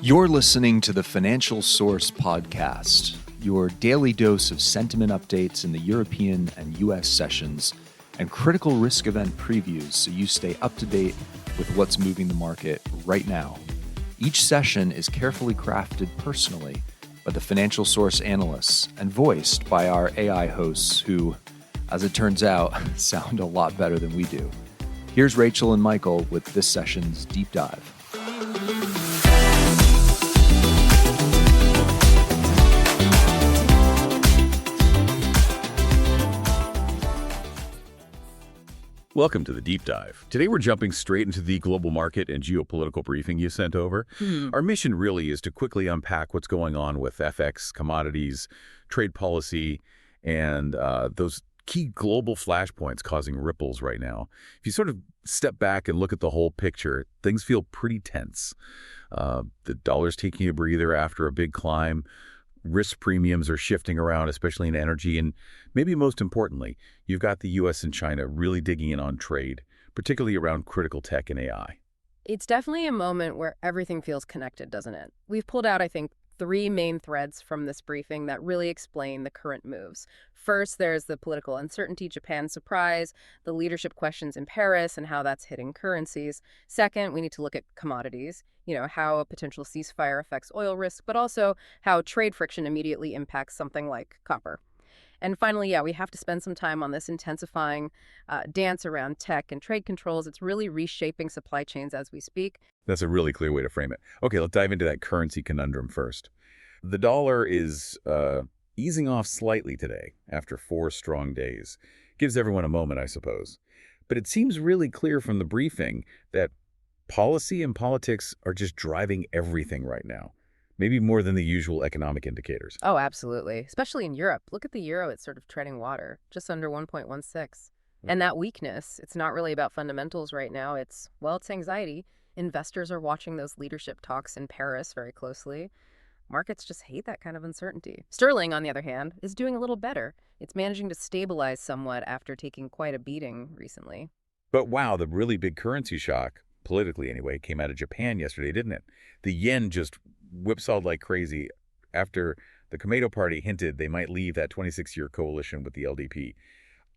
You're listening to the Financial Source Podcast, your daily dose of sentiment updates in the European and U.S. sessions and critical risk event previews so you stay up to date with what's moving the market right now. Each session is carefully crafted personally by the Financial Source analysts and voiced by our AI hosts who, as it turns out, sound a lot better than we do. Here's Rachel and Michael with this session's deep dive. Welcome to the Deep Dive. Today we're jumping straight into the global market and geopolitical briefing you sent over. Our mission really is to quickly unpack what's going on with FX, commodities, trade policy, and those key global flashpoints causing ripples right now. If you sort of step back and look at the whole picture, things feel pretty tense. The dollar's taking a breather after a big climb. Risk premiums are shifting around, especially in energy. And maybe most importantly, you've got the U.S. and China really digging in on trade, particularly around critical tech and AI. It's definitely a moment where everything feels connected, doesn't it? We've pulled out, I think, three main threads from this briefing that really explain the current moves. First, there's the political uncertainty, Japan surprise, the leadership questions in Paris and how that's hitting currencies. Second, we need to look at commodities, how a potential ceasefire affects oil risk, but also how trade friction immediately impacts something like copper. And finally, we have to spend some time on this intensifying dance around tech and trade controls. It's really reshaping supply chains as we speak. That's a really clear way to frame it. Okay, let's dive into that currency conundrum first. The dollar is easing off slightly today after 4 strong days. Gives everyone a moment, I suppose. But it seems really clear from the briefing that policy and politics are just driving everything right now. Maybe more than the usual economic indicators. Oh, absolutely. Especially in Europe. Look at the euro. It's sort of treading water, just under 1.16. And that weakness, it's not really about fundamentals right now. It's anxiety. Investors are watching those leadership talks in Paris very closely. Markets just hate that kind of uncertainty. Sterling, on the other hand, is doing a little better. It's managing to stabilize somewhat after taking quite a beating recently. But wow, the really big currency shock, politically anyway, came out of Japan yesterday, didn't it? The yen just whipsawed like crazy after the Komeito party hinted they might leave that 26-year coalition with the LDP.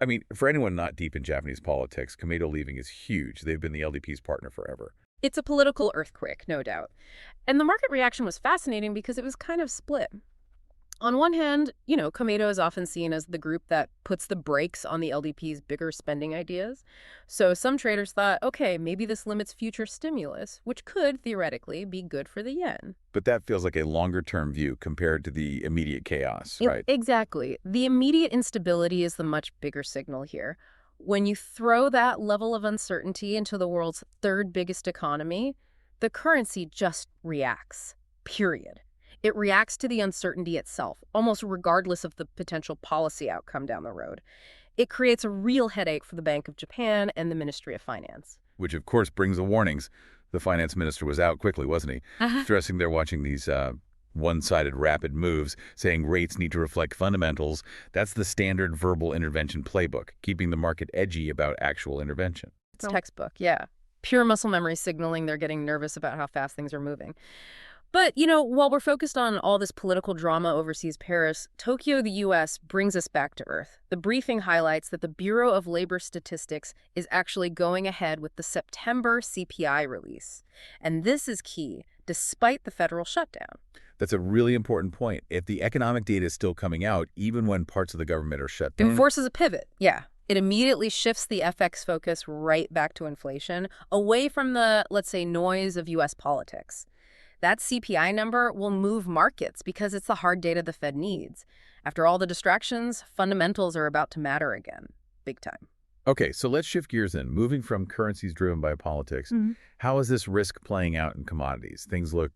I mean, for anyone not deep in Japanese politics, Komeito leaving is huge. They've been the LDP's partner forever. It's a political earthquake, no doubt. And the market reaction was fascinating because it was kind of split. On one hand, Komeito is often seen as the group that puts the brakes on the LDP's bigger spending ideas. So some traders thought, okay, maybe this limits future stimulus, which could theoretically be good for the yen. But that feels like a longer-term view compared to the immediate chaos, right? Exactly. The immediate instability is the much bigger signal here. When you throw that level of uncertainty into the world's third biggest economy, the currency just reacts, period. It reacts to the uncertainty itself, almost regardless of the potential policy outcome down the road. It creates a real headache for the Bank of Japan and the Ministry of Finance. Which, of course, brings the warnings. The finance minister was out quickly, wasn't he? Stressing they're watching these one-sided rapid moves, saying rates need to reflect fundamentals. That's the standard verbal intervention playbook, keeping the market edgy about actual intervention. It's textbook, yeah. Pure muscle memory signaling they're getting nervous about how fast things are moving. But, while we're focused on all this political drama overseas Paris, Tokyo, the U.S., brings us back to earth. The briefing highlights that the Bureau of Labor Statistics is actually going ahead with the September CPI release. And this is key, despite the federal shutdown. That's a really important point. If the economic data is still coming out, even when parts of the government are shut down... It forces a pivot, yeah. It immediately shifts the FX focus right back to inflation, away from the, let's say, noise of U.S. politics. That CPI number will move markets because it's the hard data the Fed needs. After all the distractions, fundamentals are about to matter again, big time. Okay, so let's shift gears then. Moving from currencies driven by politics, how is this risk playing out in commodities? Things look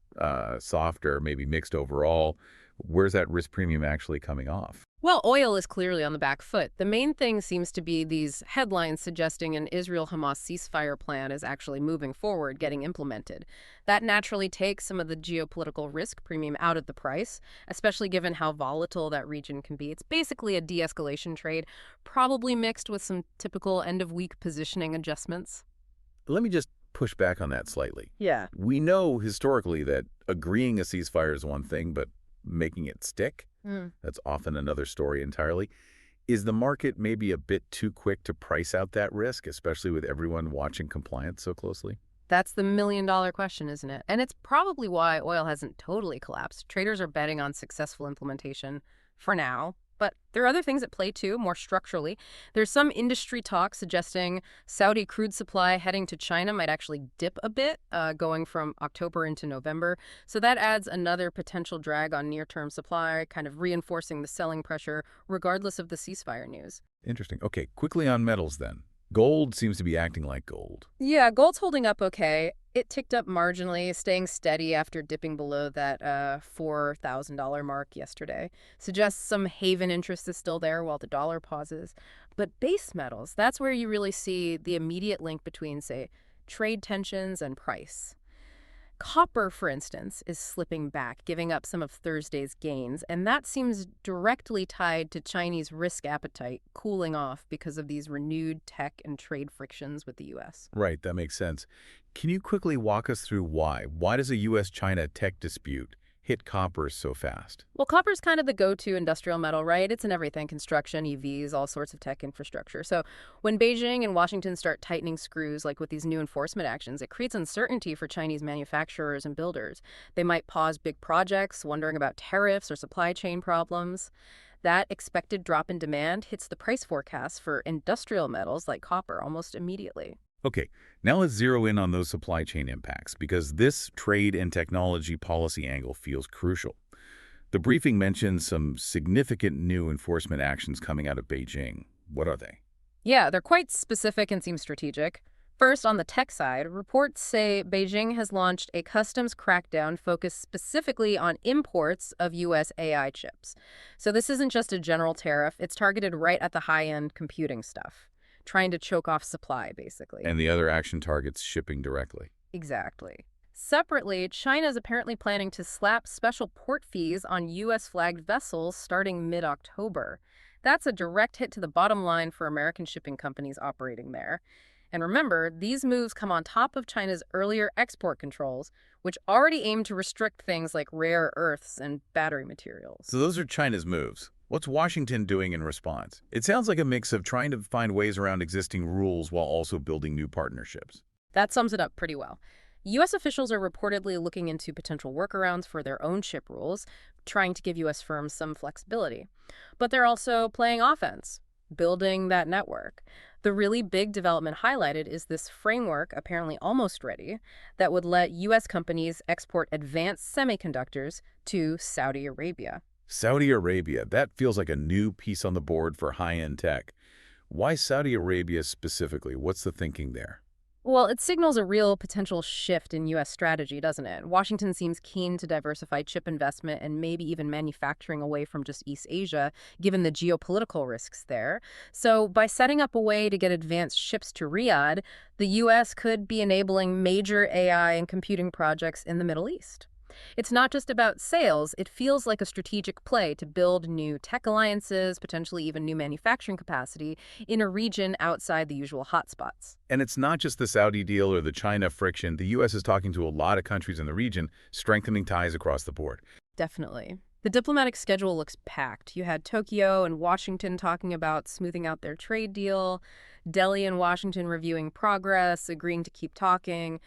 softer, maybe mixed overall. Where's that risk premium actually coming off? Well, oil is clearly on the back foot. The main thing seems to be these headlines suggesting an Israel-Hamas ceasefire plan is actually moving forward, getting implemented. That naturally takes some of the geopolitical risk premium out of the price, especially given how volatile that region can be. It's basically a de-escalation trade, probably mixed with some typical end-of-week positioning adjustments. Let me just push back on that slightly. Yeah. We know historically that agreeing a ceasefire is one thing, but making it stick, that's often another story entirely. Is the market maybe a bit too quick to price out that risk, especially with everyone watching compliance so closely? That's the million-dollar question, isn't it? And it's probably why oil hasn't totally collapsed. Traders are betting on successful implementation for now. But there are other things at play, too, more structurally. There's some industry talk suggesting Saudi crude supply heading to China might actually dip a bit, going from October into November. So that adds another potential drag on near-term supply, kind of reinforcing the selling pressure, regardless of the ceasefire news. Interesting. Okay, quickly on metals then. Gold seems to be acting like gold. Yeah, gold's holding up okay. It ticked up marginally, staying steady after dipping below that $4,000 mark yesterday. Suggests some haven interest is still there while the dollar pauses. But base metals, that's where you really see the immediate link between, say, trade tensions and price. Copper, for instance, is slipping back, giving up some of Thursday's gains, and that seems directly tied to Chinese risk appetite cooling off because of these renewed tech and trade frictions with the U.S. Right, that makes sense. Can you quickly walk us through why? Why does a U.S.-China tech dispute hit copper so fast? Well, copper's kind of the go-to industrial metal, right? It's in everything, construction, EVs, all sorts of tech infrastructure. So when Beijing and Washington start tightening screws, like with these new enforcement actions, it creates uncertainty for Chinese manufacturers and builders. They might pause big projects, wondering about tariffs or supply chain problems. That expected drop in demand hits the price forecast for industrial metals like copper almost immediately. Okay, now let's zero in on those supply chain impacts, because this trade and technology policy angle feels crucial. The briefing mentions some significant new enforcement actions coming out of Beijing. What are they? Yeah, they're quite specific and seem strategic. First, on the tech side, reports say Beijing has launched a customs crackdown focused specifically on imports of U.S. AI chips. So this isn't just a general tariff, it's targeted right at the high-end computing stuff, trying to choke off supply, basically. And the other action targets shipping directly. Exactly. Separately, China is apparently planning to slap special port fees on U.S.-flagged vessels starting mid-October. That's a direct hit to the bottom line for American shipping companies operating there. And remember, these moves come on top of China's earlier export controls, which already aim to restrict things like rare earths and battery materials. So those are China's moves. What's Washington doing in response? It sounds like a mix of trying to find ways around existing rules while also building new partnerships. That sums it up pretty well. U.S. officials are reportedly looking into potential workarounds for their own chip rules, trying to give U.S. firms some flexibility. But they're also playing offense, building that network. The really big development highlighted is this framework, apparently almost ready, that would let U.S. companies export advanced semiconductors to Saudi Arabia. Saudi Arabia, that feels like a new piece on the board for high-end tech. Why Saudi Arabia specifically? What's the thinking there? Well, it signals a real potential shift in U.S. strategy, doesn't it? Washington seems keen to diversify chip investment and maybe even manufacturing away from just East Asia, given the geopolitical risks there. So by setting up a way to get advanced chips to Riyadh, the U.S. could be enabling major AI and computing projects in the Middle East. It's not just about sales. It feels like a strategic play to build new tech alliances, potentially even new manufacturing capacity in a region outside the usual hotspots. And it's not just the Saudi deal or the China friction. The U.S. is talking to a lot of countries in the region, strengthening ties across the board. Definitely. The diplomatic schedule looks packed. You had Tokyo and Washington talking about smoothing out their trade deal, Delhi and Washington reviewing progress, agreeing to keep talking,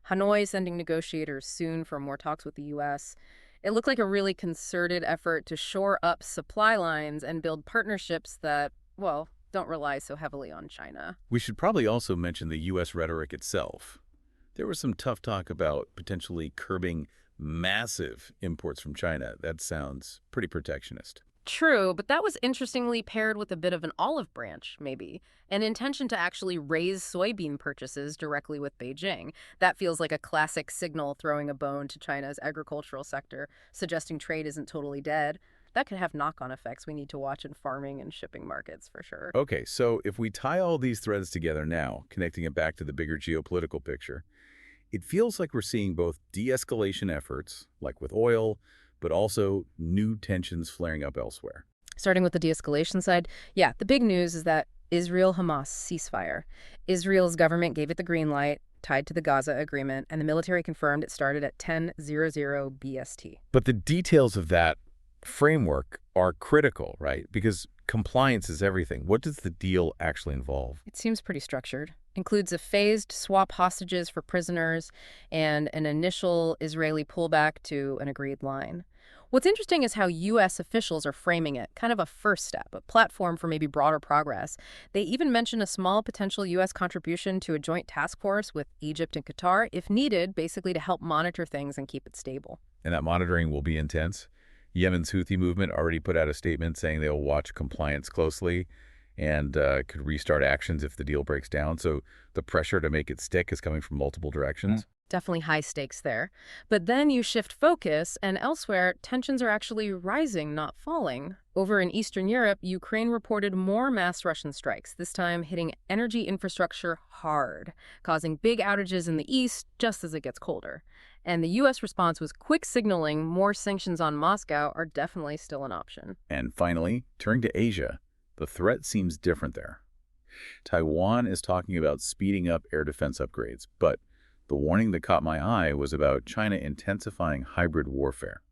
Hanoi sending negotiators soon for more talks with the U.S. It looked like a really concerted effort to shore up supply lines and build partnerships that, well, don't rely so heavily on China. We should probably also mention the U.S. rhetoric itself. There was some tough talk about potentially curbing massive imports from China. That sounds pretty protectionist. True, but that was interestingly paired with a bit of an olive branch, maybe, an intention to actually raise soybean purchases directly with Beijing. That feels like a classic signal throwing a bone to China's agricultural sector, suggesting trade isn't totally dead. That could have knock-on effects we need to watch in farming and shipping markets, for sure. Okay, so if we tie all these threads together now, connecting it back to the bigger geopolitical picture, it feels like we're seeing both de-escalation efforts, like with oil, but also new tensions flaring up elsewhere. Starting with the de-escalation side, yeah, the big news is that Israel-Hamas ceasefire. Israel's government gave it the green light. tied to the Gaza agreement, and the military confirmed it started at 10:00 BST. But the details of that framework are critical, right? Because compliance is everything. What does the deal actually involve? It seems pretty structured. Includes a phased swap hostages for prisoners and an initial Israeli pullback to an agreed line. What's interesting is how U.S. officials are framing it, kind of a first step, a platform for maybe broader progress. They even mention a small potential U.S. contribution to a joint task force with Egypt and Qatar, if needed, basically to help monitor things and keep it stable. And that monitoring will be intense. Yemen's Houthi movement already put out a statement saying they'll watch compliance closely and could restart actions if the deal breaks down. So the pressure to make it stick is coming from multiple directions. Definitely high stakes there. But then you shift focus, and elsewhere, tensions are actually rising, not falling. Over in Eastern Europe, Ukraine reported more mass Russian strikes, this time hitting energy infrastructure hard, causing big outages in the east just as it gets colder. And the U.S. response was quick, signaling more sanctions on Moscow are definitely still an option. And finally, turning to Asia, the threat seems different there. Taiwan is talking about speeding up air defense upgrades, but the warning that caught my eye was about China intensifying hybrid warfare.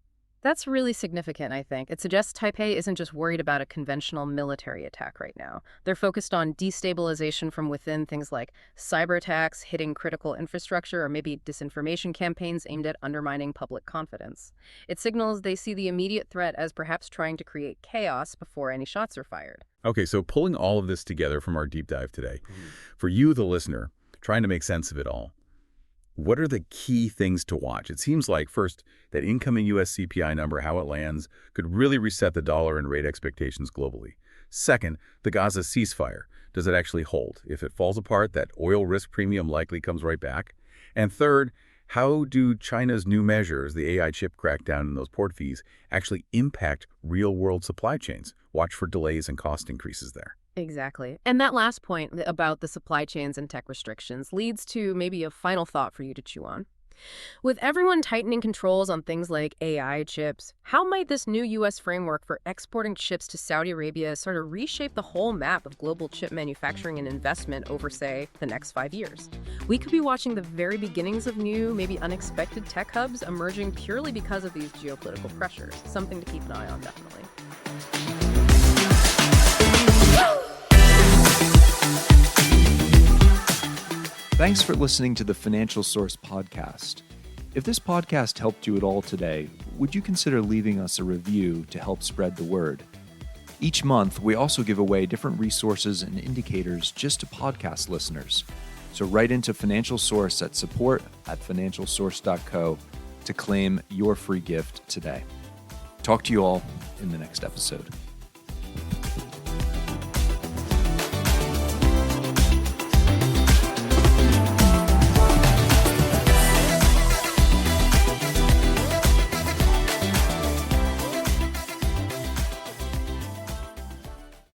That's really significant, I think. It suggests Taipei isn't just worried about a conventional military attack right now. They're focused on destabilization from within, things like cyber attacks, hitting critical infrastructure, or maybe disinformation campaigns aimed at undermining public confidence. It signals they see the immediate threat as perhaps trying to create chaos before any shots are fired. Okay, so pulling all of this together from our deep dive today, for you, the listener, trying to make sense of it all, what are the key things to watch? It seems like, first, that incoming U.S. CPI number, how it lands, could really reset the dollar and rate expectations globally. Second, the Gaza ceasefire. Does it actually hold? If it falls apart, that oil risk premium likely comes right back. And third, how do China's new measures, the AI chip crackdown and those port fees, actually impact real-world supply chains? Watch for delays and cost increases there. Exactly. And that last point about the supply chains and tech restrictions leads to maybe a final thought for you to chew on. With everyone tightening controls on things like AI chips, how might this new U.S. framework for exporting chips to Saudi Arabia sort of reshape the whole map of global chip manufacturing and investment over, say, the next 5 years? We could be watching the very beginnings of new, maybe unexpected tech hubs emerging purely because of these geopolitical pressures. Something to keep an eye on, definitely. Thanks for listening to the Financial Source podcast. If this podcast helped you at all today, would you consider leaving us a review to help spread the word? Each month, we also give away different resources and indicators just to podcast listeners. So write into Financial Source at support@financialsource.co to claim your free gift today. Talk to you all in the next episode.